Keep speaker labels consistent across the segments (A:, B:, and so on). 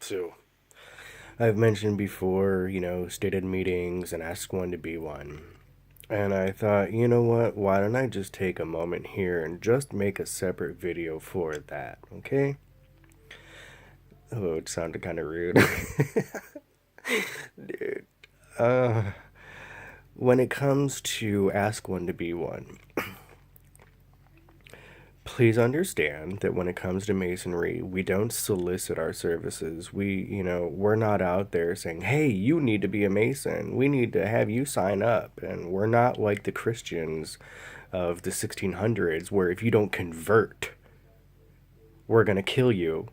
A: So, I've mentioned before, stated meetings and ask one to be one. And I thought, you know what? Why don't I just take a moment here and just make a separate video for that, okay? Oh, it sounded kind of rude. Dude. Uh, when it comes to ask one to be one, please understand that when it comes to masonry, we don't solicit our services. We're not out there saying, hey, you need to be a mason. We need to have you sign up. And we're not like the Christians of the 1600s where if you don't convert, we're going to kill you.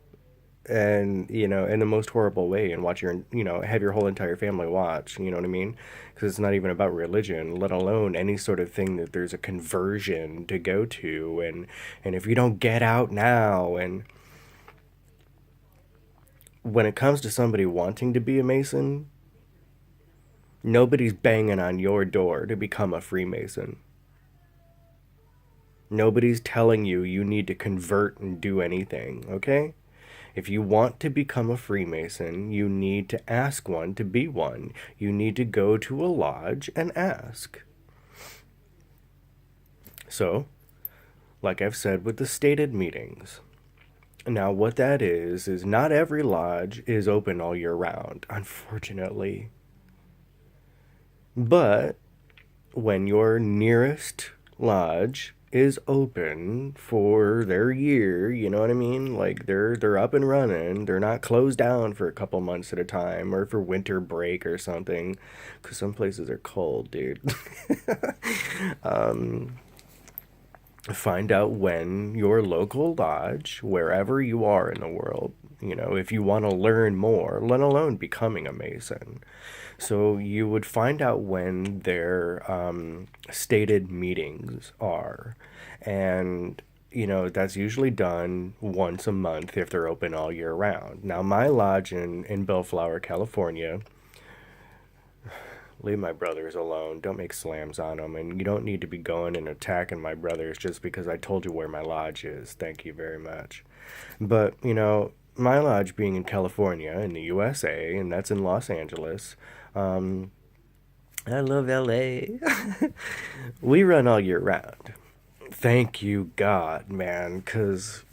A: And in the most horrible way, and watch have your whole entire family watch, you know what I mean, because it's not even about religion, let alone any sort of thing that there's a conversion to go to, and if you don't get out now. And when it comes to somebody wanting to be a mason, nobody's banging on your door to become a Freemason. Nobody's telling you need to convert and do anything, okay? If you want to become a Freemason, you need to ask one to be one. You need to go to a lodge and ask. So, like I've said with the stated meetings, now what that is not every lodge is open all year round, unfortunately. But when your nearest lodge is open for their year, you know what I mean? Like they're up and running. They're not closed down for a couple months at a time or for winter break or something, because some places are cold, dude. um, find out when your local lodge, wherever you are in the world, if you want to learn more, let alone becoming a Mason. So you would find out when their stated meetings are. And, that's usually done once a month if they're open all year round. Now, my lodge in Bellflower, California, leave my brothers alone. Don't make slams on them. And you don't need to be going and attacking my brothers just because I told you where my lodge is. Thank you very much. But, my lodge being in California, in the USA, and that's in Los Angeles. I love LA. We run all year round. Thank you, God, man, because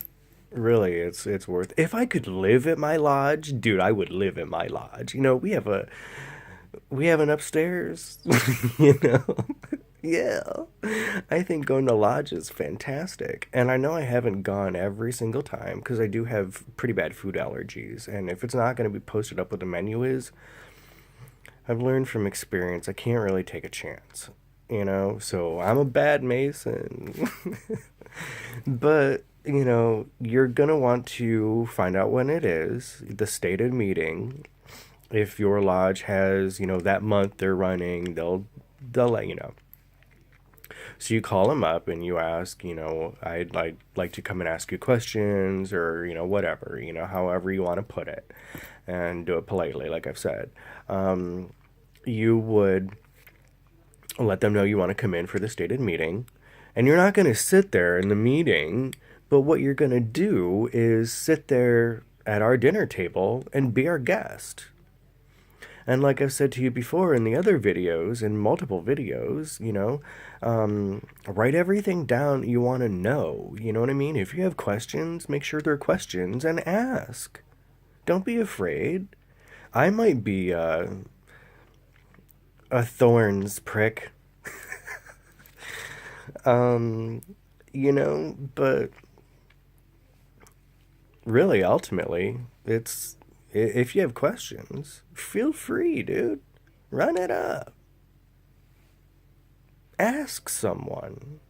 A: really it's worth. If I could live at my lodge, dude, I would live at my lodge. We have an upstairs. you know yeah, I think going to lodge is fantastic, and I know I haven't gone every single time because I do have pretty bad food allergies, and if it's not going to be posted up what the menu is, I've learned from experience I can't really take a chance, so I'm a bad mason. But you're gonna want to find out when it is the stated meeting. If your lodge has, that month they're running, they'll let you know. So you call them up and you ask, I'd like to come and ask you questions, or whatever, however you want to put it, and do it politely, like I've said. You would let them know you want to come in for the stated meeting, and you're not going to sit there in the meeting, but what you're going to do is sit there at our dinner table and be our guest. And like I've said to you before in the other videos, in multiple videos, write everything down you want to know. You know what I mean? If you have questions, make sure they're questions and ask. Don't be afraid. I might be a thorns prick, but really, ultimately, if you have questions, feel free, dude. Run it up. Ask someone.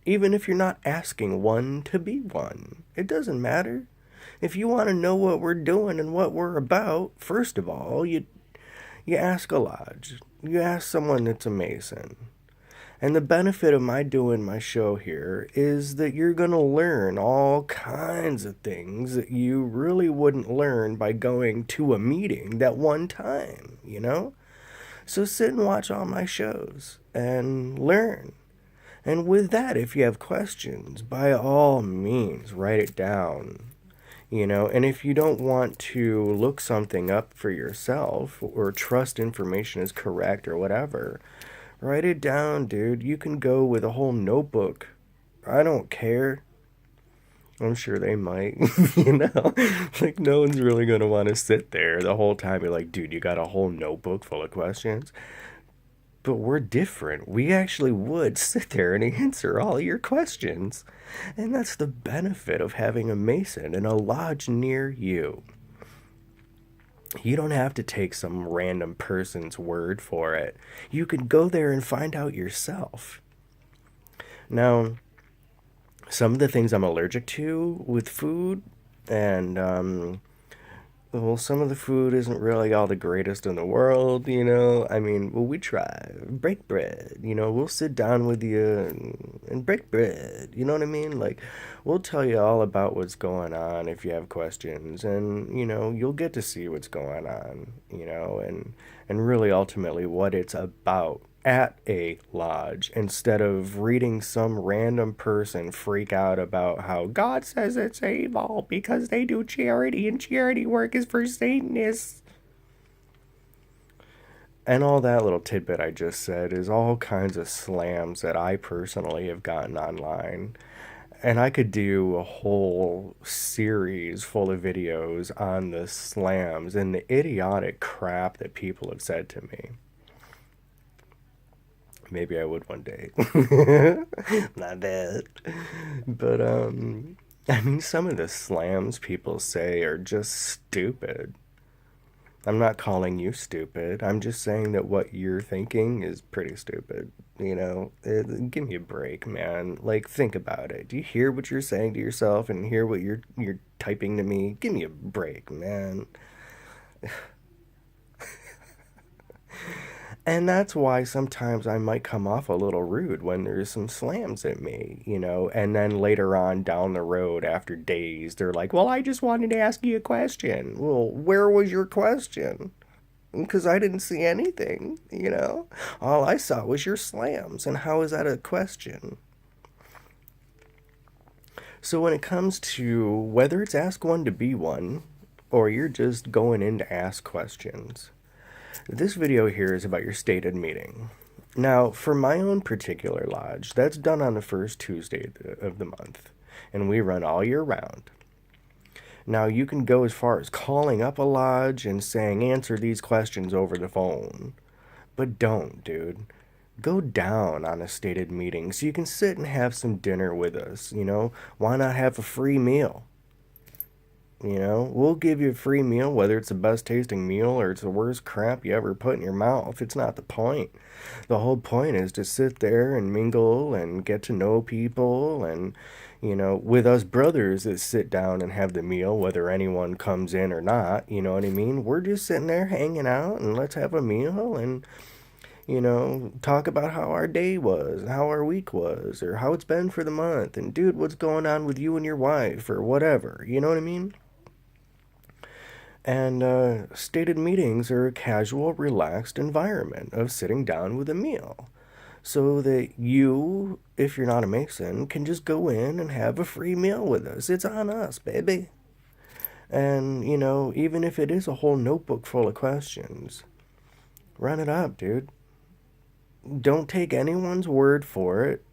A: Even if you're not asking one to be one, it doesn't matter. If you want to know what we're doing and what we're about, first of all, you ask a lodge. You ask someone that's a Mason. And the benefit of my doing my show here is that you're going to learn all kinds of things that you really wouldn't learn by going to a meeting that one time. So sit and watch all my shows and learn. And with that, if you have questions, by all means, write it down. And if you don't want to look something up for yourself or trust information is correct or whatever, write it down, dude. You can go with a whole notebook. I don't care. I'm sure they might, you know? Like, no one's really going to want to sit there the whole time. You're like, dude, you got a whole notebook full of questions? But we're different. We actually would sit there and answer all your questions. And that's the benefit of having a Mason in a lodge near you. You don't have to take some random person's word for it. You could go there and find out yourself. Now, some of the things I'm allergic to with food, and well, some of the food isn't really all the greatest in the world. I mean, well, we try. Break bread. We'll sit down with you and break bread. You know what I mean? Like, we'll tell you all about what's going on if you have questions, and, you'll get to see what's going on, and really ultimately what it's about at a lodge instead of reading some random person freak out about how God says it's evil because they do charity and charity work is for Satanists. And all that little tidbit I just said is all kinds of slams that I personally have gotten online. And I could do a whole series full of videos on the slams and the idiotic crap that people have said to me. Maybe I would one day. Not bad. But I mean some of the slams people say are just stupid. I'm not calling you stupid. I'm just saying that what you're thinking is pretty stupid. Give me a break, man. Like, think about it. Do you hear what you're saying to yourself and hear what you're typing to me? Give me a break, man. And that's why sometimes I might come off a little rude when there's some slams at me, and then later on down the road after days, they're like, well, I just wanted to ask you a question. Well, where was your question? Because I didn't see anything. All I saw was your slams. And how is that a question? So when it comes to whether it's ask one to be one, or you're just going in to ask questions, this video here is about your stated meeting. Now, for my own particular lodge, that's done on the first Tuesday of the month, and we run all year round. Now, you can go as far as calling up a lodge and saying, answer these questions over the phone. But don't, dude. Go down on a stated meeting so you can sit and have some dinner with us. Why not have a free meal? We'll give you a free meal, whether it's the best tasting meal or it's the worst crap you ever put in your mouth. It's not the point. The whole point is to sit there and mingle and get to know people and, with us brothers that sit down and have the meal, whether anyone comes in or not, you know what I mean? We're just sitting there hanging out and let's have a meal and talk about how our day was, how our week was, or how it's been for the month. And dude, what's going on with you and your wife or whatever, you know what I mean? And stated meetings are a casual, relaxed environment of sitting down with a meal. So that you, if you're not a Mason, can just go in and have a free meal with us. It's on us, baby. And, even if it is a whole notebook full of questions, run it up, dude. Don't take anyone's word for it.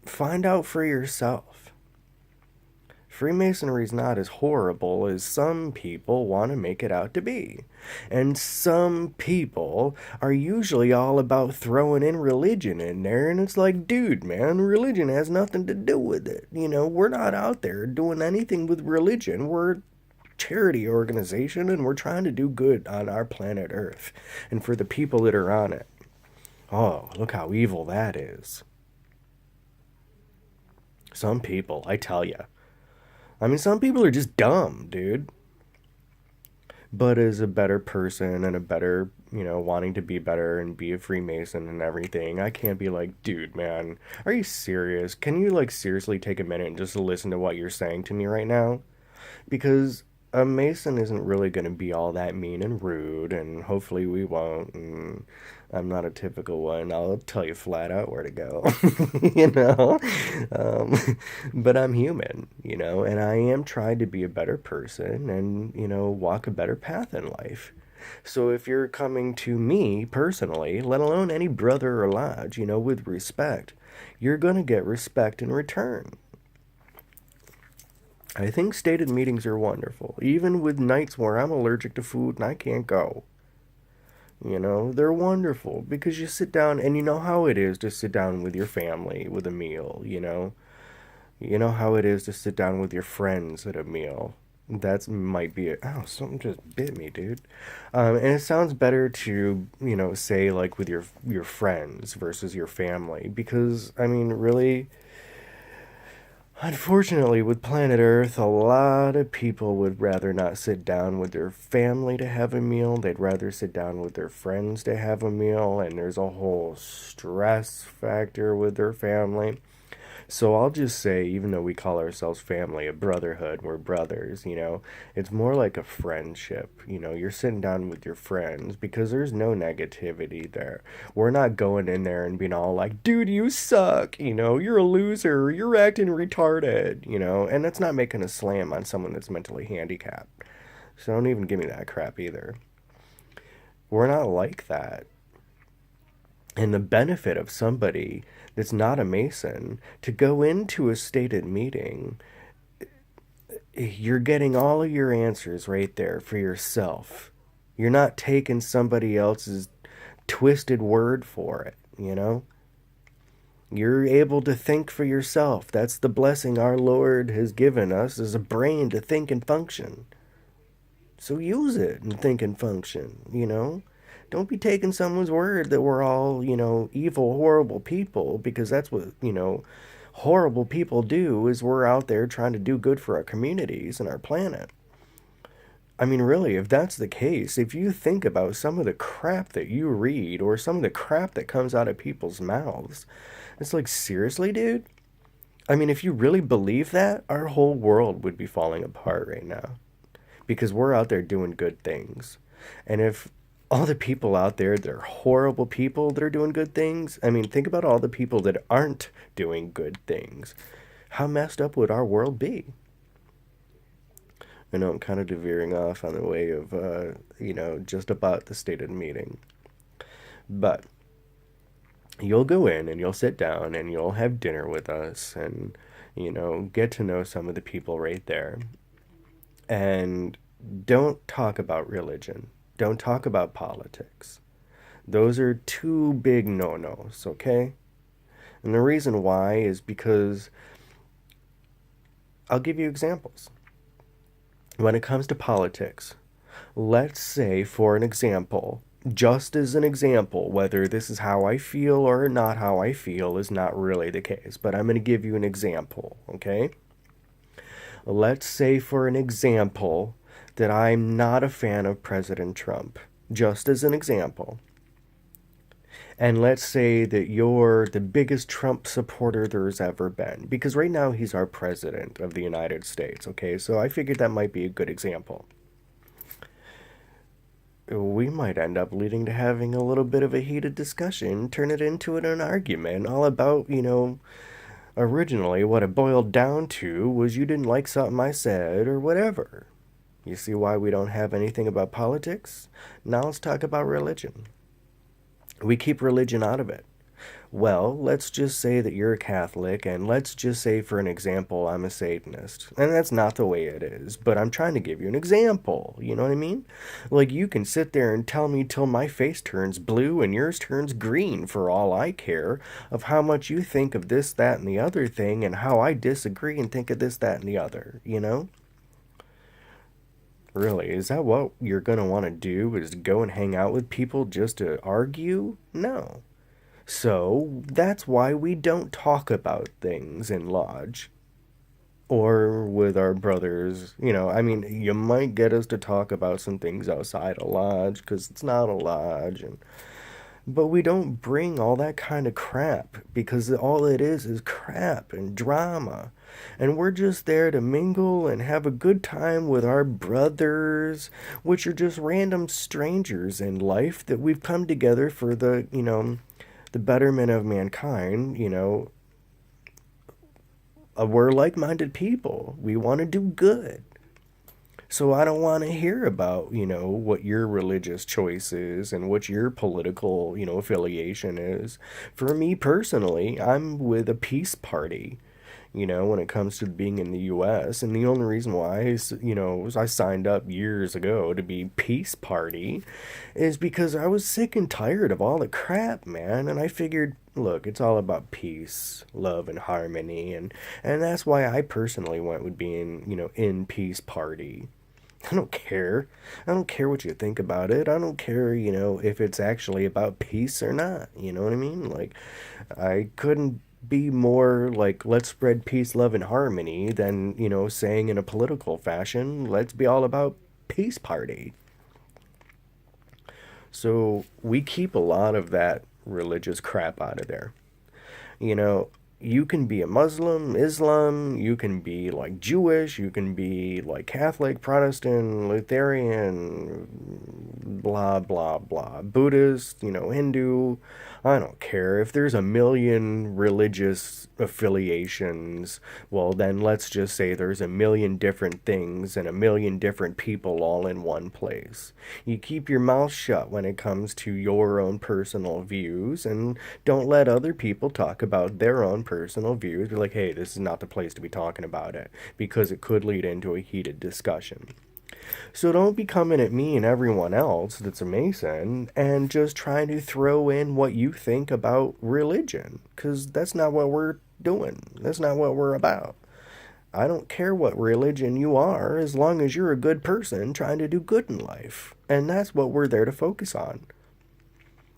A: Find out for yourself. Freemasonry is not as horrible as some people want to make it out to be. And some people are usually all about throwing in religion in there, and it's like, dude, man, religion has nothing to do with it. We're not out there doing anything with religion. We're a charity organization, and we're trying to do good on our planet Earth and for the people that are on it. Oh, look how evil that is. Some people, I tell you. I mean, some people are just dumb, dude. But as a better person and a better, wanting to be better and be a Freemason and everything, I can't be like, dude, man, are you serious? Can you, seriously take a minute and just listen to what you're saying to me right now? Because a Mason isn't really going to be all that mean and rude, and hopefully we won't. And I'm not a typical one. I'll tell you flat out where to go, you know. Um, but I'm human, and I am trying to be a better person and walk a better path in life. So if you're coming to me personally, let alone any brother or lodge, with respect, you're going to get respect in return. I think stated meetings are wonderful, even with nights where I'm allergic to food and I can't go. They're wonderful because you sit down and you know how it is to sit down with your family with a meal. You know how it is to sit down with your friends at a meal. That's might be it. Oh, something just bit me, dude. And it sounds better to, say like with your friends versus your family because I mean, really, unfortunately, with planet Earth, a lot of people would rather not sit down with their family to have a meal. They'd rather sit down with their friends to have a meal, and there's a whole stress factor with their family. So I'll just say, even though we call ourselves family, a brotherhood, we're brothers, it's more like a friendship. You're sitting down with your friends because there's no negativity there. We're not going in there and being all like, dude, you suck, you're a loser, you're acting retarded, and that's not making a slam on someone that's mentally handicapped. So don't even give me that crap either. We're not like that. And the benefit of somebody that's not a Mason to go into a stated meeting, you're getting all of your answers right there for yourself. You're not taking somebody else's twisted word for it. You're able to think for yourself. That's the blessing our Lord has given us is a brain to think and function. So use it and think and function. Don't be taking someone's word that we're all, evil, horrible people because that's what, horrible people do is we're out there trying to do good for our communities and our planet. I mean, really, if that's the case, if you think about some of the crap that you read or some of the crap that comes out of people's mouths, it's like, seriously, dude? I mean, if you really believe that, our whole world would be falling apart right now because we're out there doing good things. And if all the people out there that are horrible people that are doing good things, I mean, think about all the people that aren't doing good things. How messed up would our world be? I know I'm kind of veering off on the way of, just about the stated meeting. But you'll go in and you'll sit down and you'll have dinner with us and, get to know some of the people right there. And don't talk about religion. Don't talk about politics. Those are two big no-nos, okay? And the reason why is because I'll give you examples. When it comes to politics, let's say, for an example, just as an example, whether this is how I feel or not how I feel is not really the case, but I'm going to give you an example, okay? Let's say, for an example, that I'm not a fan of President Trump, just as an example. And let's say that you're the biggest Trump supporter there's ever been, because right now he's our president of the United States, okay? So I figured that might be a good example. We might end up leading to having a little bit of a heated discussion, turn it into an argument all about, originally what it boiled down to was you didn't like something I said or whatever. You see why we don't have anything about politics? Now let's talk about religion. We keep religion out of it. Well, let's just say that you're a Catholic, and let's just say, for an example, I'm a Satanist. And that's not the way it is, but I'm trying to give you an example. You know what I mean? Like, you can sit there and tell me till my face turns blue and yours turns green for all I care of how much you think of this, that, and the other thing, and how I disagree and think of this, that, and the other. Really, is that what you're going to want to do, is go and hang out with people just to argue? No. So that's why we don't talk about things in lodge or with our brothers. I mean, you might get us to talk about some things outside a lodge because it's not a lodge, but we don't bring all that kind of crap because all it is crap and drama. And we're just there to mingle and have a good time with our brothers, which are just random strangers in life that we've come together for the betterment of mankind. We're like minded people. We want to do good. So I don't want to hear about, what your religious choice is and what your political, affiliation is. For me personally, I'm with a peace party, when it comes to being in the US. And the only reason why I signed up years ago to be peace party is because I was sick and tired of all the crap, man. And I figured, look, it's all about peace, love, and harmony. And that's why I personally went with being, in peace party. I don't care. I don't care what you think about it. I don't care, if it's actually about peace or not. You know what I mean? Like, I couldn't be more like, let's spread peace, love, and harmony than, saying in a political fashion, let's be all about peace party. So we keep a lot of that religious crap out of there. You know, you can be a Muslim, Islam, you can be like Jewish, you can be like Catholic, Protestant, Lutheran, blah, blah, blah, Buddhist, Hindu. I don't care. If there's a million religious affiliations, well, then let's just say there's a million different things and a million different people all in one place. You keep your mouth shut when it comes to your own personal views and don't let other people talk about their own personal views. Be like, hey, this is not the place to be talking about it because it could lead into a heated discussion. So don't be coming at me and everyone else that's a Mason and just trying to throw in what you think about religion because that's not what we're doing. That's not what we're about. I don't care what religion you are as long as you're a good person trying to do good in life. And that's what we're there to focus on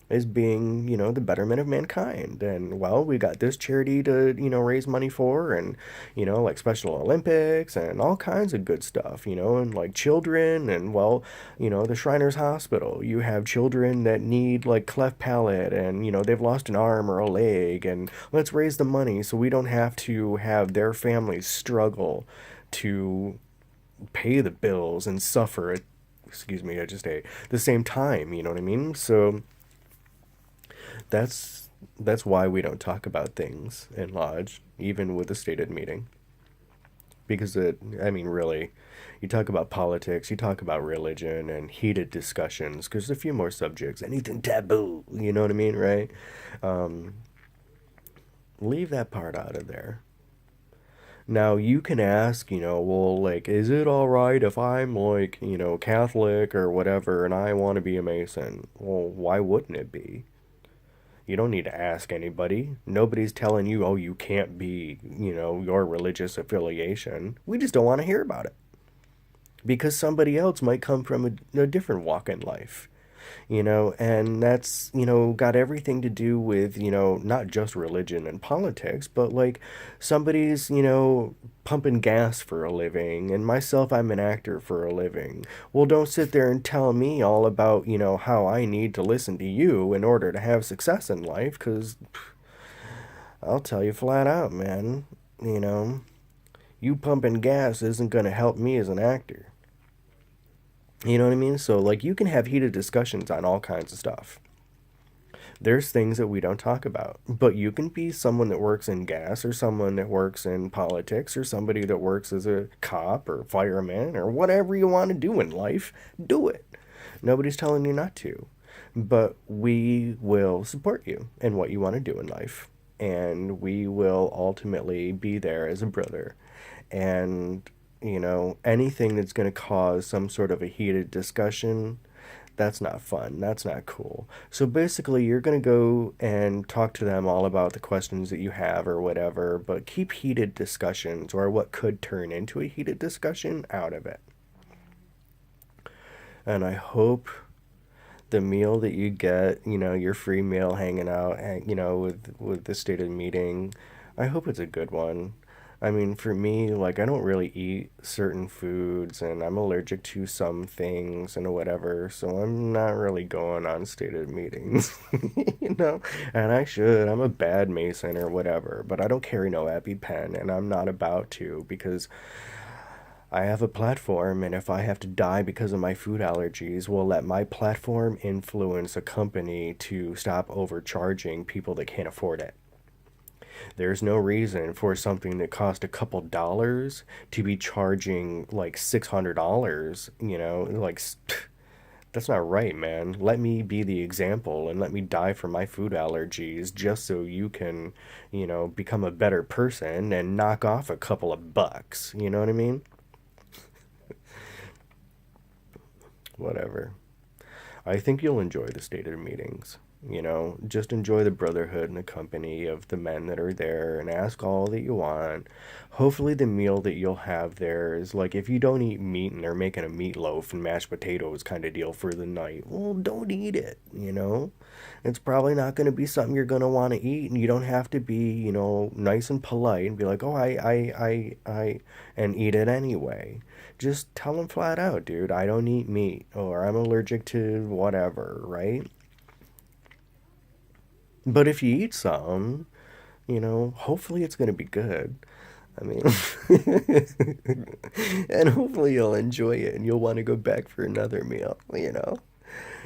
A: as being, the betterment of mankind. And, well, we got this charity to, raise money for, and, like Special Olympics and all kinds of good stuff, and like children, and, well, the Shriners Hospital. You have children that need, like, cleft palate, and, they've lost an arm or a leg, and let's raise the money so we don't have to have their families struggle to pay the bills and suffer at, excuse me, I just ate, the same time, you know what I mean? So that's why we don't talk about things in lodge, even with a stated meeting. Because really, you talk about politics, you talk about religion and heated discussions, because there's a few more subjects, anything taboo, you know what I mean, right? Um, Leave that part out of there. Now, you can ask, well, like, is it all right if I'm, like, Catholic or whatever, and I want to be a Mason? Well, why wouldn't it be? You don't need to ask anybody. Nobody's telling you, oh, you can't be, your religious affiliation. We just don't want to hear about it because somebody else might come from a different walk in life, and that's, got everything to do with, not just religion and politics, but like somebody's, pumping gas for a living, and myself, I'm an actor for a living. Well, don't sit there and tell me all about, how I need to listen to you in order to have success in life, because I'll tell you flat out, man, you know, you pumping gas isn't going to help me as an actor. You know what I mean? So, like, you can have heated discussions on all kinds of stuff. There's things that we don't talk about. But you can be someone that works in gas or someone that works in politics or somebody that works as a cop or fireman or whatever you want to do in life. Do it. Nobody's telling you not to. But we will support you in what you want to do in life. And we will ultimately be there as a brother. And, anything that's going to cause some sort of a heated discussion, that's not fun. That's not cool. So basically, you're going to go and talk to them all about the questions that you have or whatever, but keep heated discussions or what could turn into a heated discussion out of it. And I hope the meal that you get, your free meal hanging out, with the stated meeting, I hope it's a good one. I mean, for me, like, I don't really eat certain foods and I'm allergic to some things and whatever, so I'm not really going on stated meetings, you know? And I should. I'm a bad Mason or whatever, but I don't carry no EpiPen and I'm not about to because I have a platform, and if I have to die because of my food allergies, will let my platform influence a company to stop overcharging people that can't afford it. There's no reason for something that cost a couple dollars to be charging like $600, you know? Like, that's not right, man. Let me be the example and let me die from my food allergies just so you can, become a better person and knock off a couple of bucks. You know what I mean? Whatever. I think you'll enjoy the stated meetings. Just enjoy the brotherhood and the company of the men that are there and ask all that you want. Hopefully, the meal that you'll have there is like if you don't eat meat and they're making a meatloaf and mashed potatoes kind of deal for the night, well, don't eat it. It's probably not going to be something you're going to want to eat, and you don't have to be, nice and polite and be like, oh, and eat it anyway. Just tell them flat out, dude, I don't eat meat or I'm allergic to whatever, right? But if you eat some, hopefully it's going to be good. I mean, and hopefully you'll enjoy it and you'll want to go back for another meal.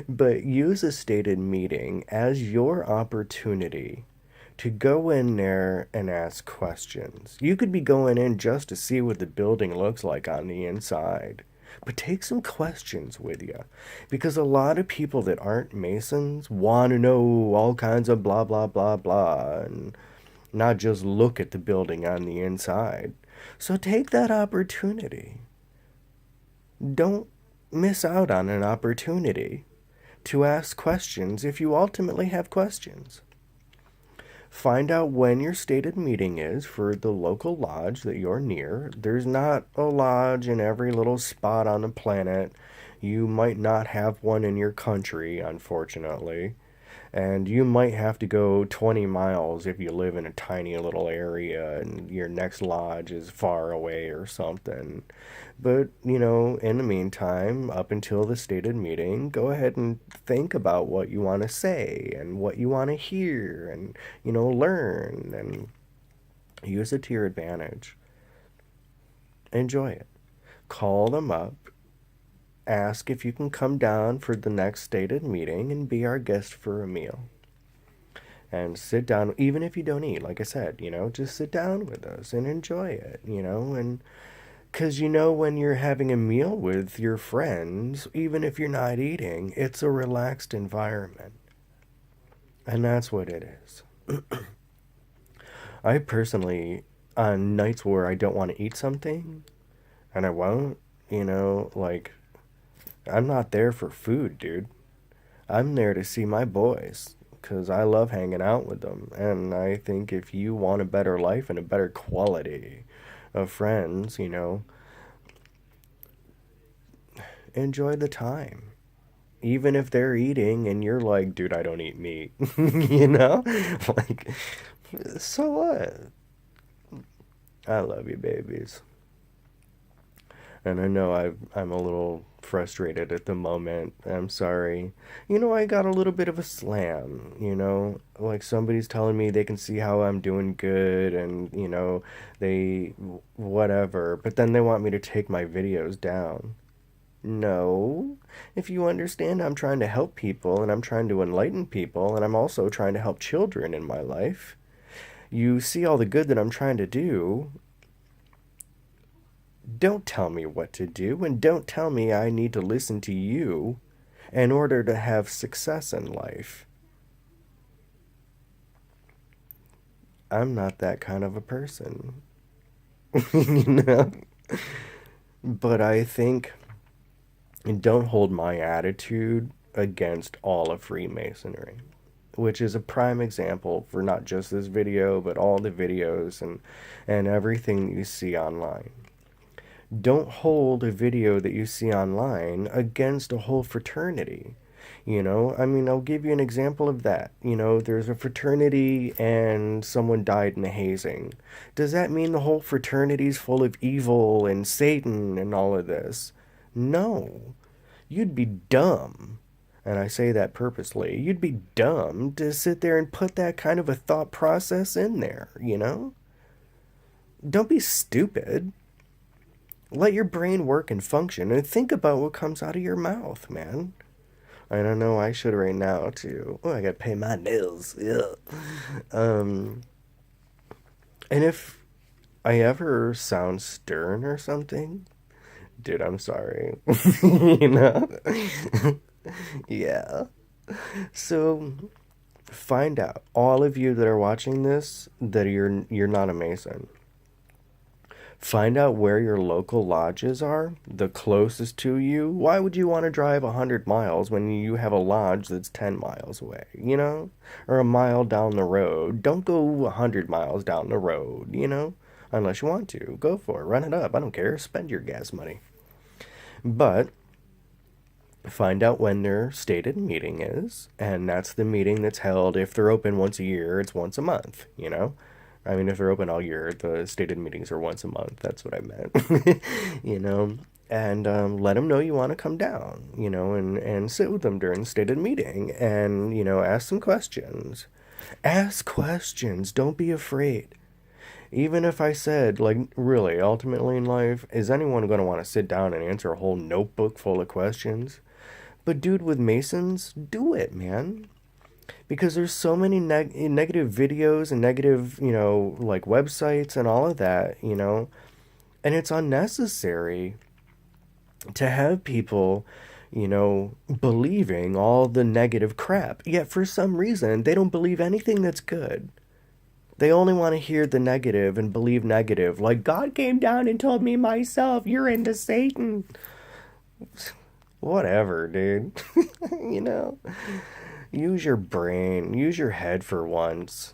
A: But use a stated meeting as your opportunity to go in there and ask questions. You could be going in just to see what the building looks like on the inside. But take some questions with you. Because a lot of people that aren't Masons want to know all kinds of blah, blah, blah, blah, and not just look at the building on the inside. So take that opportunity. Don't miss out on an opportunity to ask questions if you ultimately have questions. Find out when your stated meeting is for the local lodge that you're near. There's not a lodge in every little spot on the planet. You might not have one in your country, unfortunately. And you might have to go 20 miles if you live in a tiny little area and your next lodge is far away or something. But, in the meantime, up until the stated meeting, go ahead and think about what you want to say and what you want to hear and, learn and use it to your advantage. Enjoy it. Call them up. Ask if you can come down for the next stated meeting and be our guest for a meal. And sit down, even if you don't eat, like I said, just sit down with us and enjoy it, and because when you're having a meal with your friends, even if you're not eating, it's a relaxed environment. And that's what it is. I personally, on nights where I don't want to eat something, and I won't, like, I'm not there for food, dude. I'm there to see my boys because I love hanging out with them. And I think if you want a better life and a better quality of friends, enjoy the time. Even if they're eating and you're like, dude, I don't eat meat, you know? Like, so what? I love you, babies. And I know I'm a little frustrated at the moment. I'm sorry. I got a little bit of a slam, like somebody's telling me they can see how I'm doing good and, they, whatever. But then they want me to take my videos down. No. If you understand, I'm trying to help people and I'm trying to enlighten people and I'm also trying to help children in my life. You see all the good that I'm trying to do. Don't tell me what to do, and don't tell me I need to listen to you in order to have success in life. I'm not that kind of a person. you know? But I think, and don't hold my attitude against all of Freemasonry, which is a prime example for not just this video, but all the videos and everything you see online. Don't hold a video that you see online against a whole fraternity. I mean, I'll give you an example of that. There's a fraternity and someone died in a hazing. Does that mean the whole fraternity's full of evil and Satan and all of this? No. You'd be dumb. And I say that purposely. You'd be dumb to sit there and put that kind of a thought process in there? Don't be stupid. Let your brain work and function and think about what comes out of your mouth, man. I don't know. I should right now too. Oh, I gotta pay my bills. Yeah. Um, and if I ever sound stern or something, dude, I'm sorry. you know? yeah. So find out, all of you that are watching this, that you're not a Mason. Find out where your local lodges are, the closest to you. Why would you want to drive 100 miles when you have a lodge that's 10 miles away? Or a mile down the road? Don't go 100 miles down the road? Unless you want to. Go for it. Run it up. I don't care. Spend your gas money. But find out when their stated meeting is, and that's the meeting that's held. If they're open once a year, it's once a month. I mean, if they're open all year, the stated meetings are once a month. That's what I meant. you know, and let them know you want to come down, and sit with them during the stated meeting and ask some questions. Ask questions. Don't be afraid. Even if I said, like, really, ultimately in life, is anyone going to want to sit down and answer a whole notebook full of questions? But, dude, with Masons, do it, man, because there's so many negative videos and negative, like websites and all of that. And it's unnecessary to have people, believing all the negative crap. Yet for some reason, they don't believe anything that's good. They only want to hear the negative and believe negative. Like, God came down and told me myself, you're into Satan. Whatever, dude. you know? Use your brain. Use your head for once.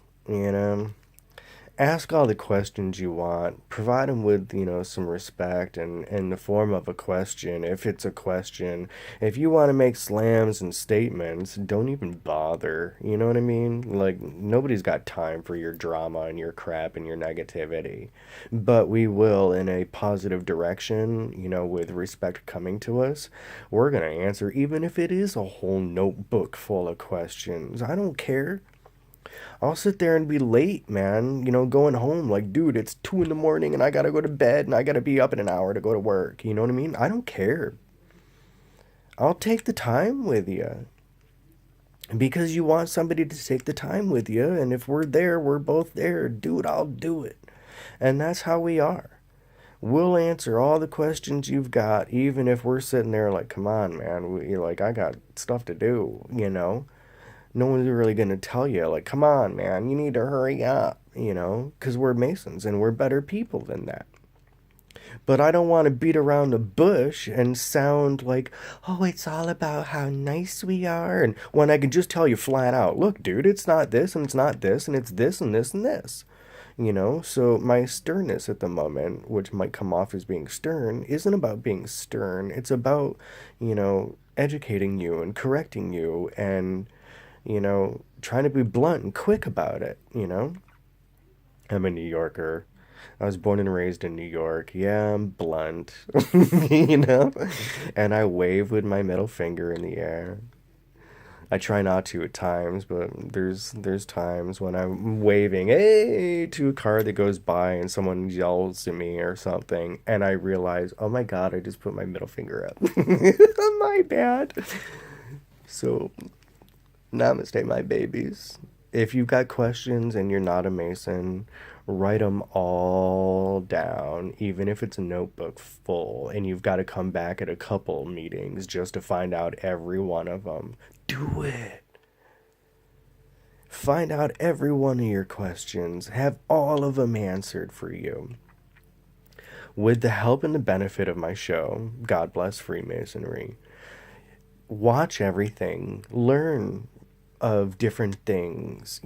A: Ask all the questions you want. Provide them with, some respect and in the form of a question, if it's a question. If you want to make slams and statements, don't even bother. You know what I mean? Like, nobody's got time for your drama and your crap and your negativity. But we will, in a positive direction, with respect coming to us, we're going to answer, even if it is a whole notebook full of questions. I don't care. I'll sit there and be late, man, going home like, dude, it's 2 in the morning and I gotta go to bed and I gotta be up in an hour to go to work. You know what I mean? I don't care. I'll take the time with you because you want somebody to take the time with you. And if we're there, we're both there. Dude, I'll do it. And that's how we are. We'll answer all the questions you've got, even if we're sitting there like, come on, man, I got stuff to do. No one's really going to tell you, like, come on, man, you need to hurry up, because we're Masons and we're better people than that. But I don't want to beat around the bush and sound like, oh, it's all about how nice we are. And when I can just tell you flat out, look, dude, it's not this and it's not this and it's this and this and this. So my sternness at the moment, which might come off as being stern, isn't about being stern. It's about, educating you and correcting you and trying to be blunt and quick about it. I'm a New Yorker. I was born and raised in New York. Yeah, I'm blunt, you know? And I wave with my middle finger in the air. I try not to at times, but there's times when I'm waving, hey, to a car that goes by and someone yells at me or something, and I realize, oh my God, I just put my middle finger up. My bad. So namaste, my babies. If you've got questions and you're not a Mason, write them all down, even if it's a notebook full, and you've got to come back at a couple meetings just to find out every one of them. Do it. Find out every one of your questions. Have all of them answered for you. With the help and the benefit of my show, God bless Freemasonry, watch everything, learn of different things,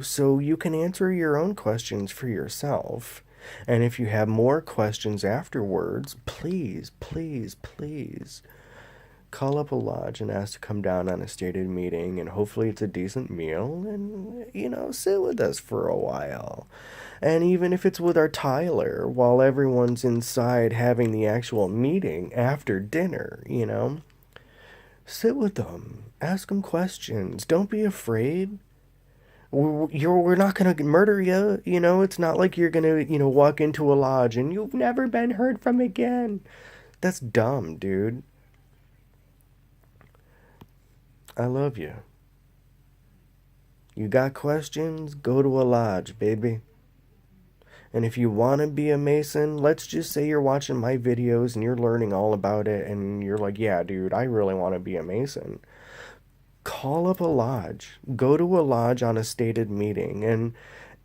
A: so you can answer your own questions for yourself. And if you have more questions afterwards, please, please, please Call up a lodge and ask to come down on a stated meeting, and hopefully it's a decent meal, and, sit with us for a while. And even if it's with our Tyler, while everyone's inside having the actual meeting after dinner, sit with them. Ask them questions. Don't be afraid. We're not going to murder you. It's not like you're going to, walk into a lodge and you've never been heard from again. That's dumb, dude. I love you. You got questions? Go to a lodge, baby. And if you want to be a Mason, let's just say you're watching my videos and you're learning all about it and you're like, yeah, dude, I really want to be a Mason. Call up a lodge. Go to a lodge on a stated meeting and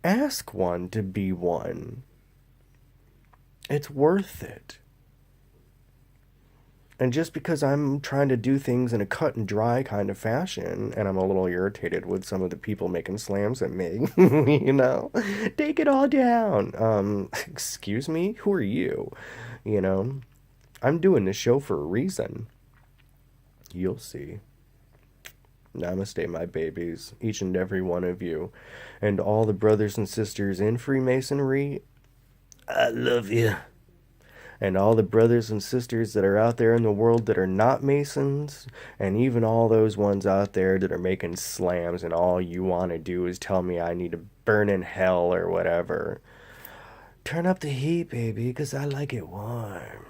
A: ask one to be one. It's worth it. And just because I'm trying to do things in a cut and dry kind of fashion, and I'm a little irritated with some of the people making slams at me, take it all down. Excuse me? Who are you? You know, I'm doing this show for a reason. You'll see. Namaste, my babies, each and every one of you, and all the brothers and sisters in Freemasonry. I love you. And all the brothers and sisters that are out there in the world that are not Masons, and even all those ones out there that are making slams and all you want to do is tell me I need to burn in hell or whatever. Turn up the heat, baby, because I like it warm.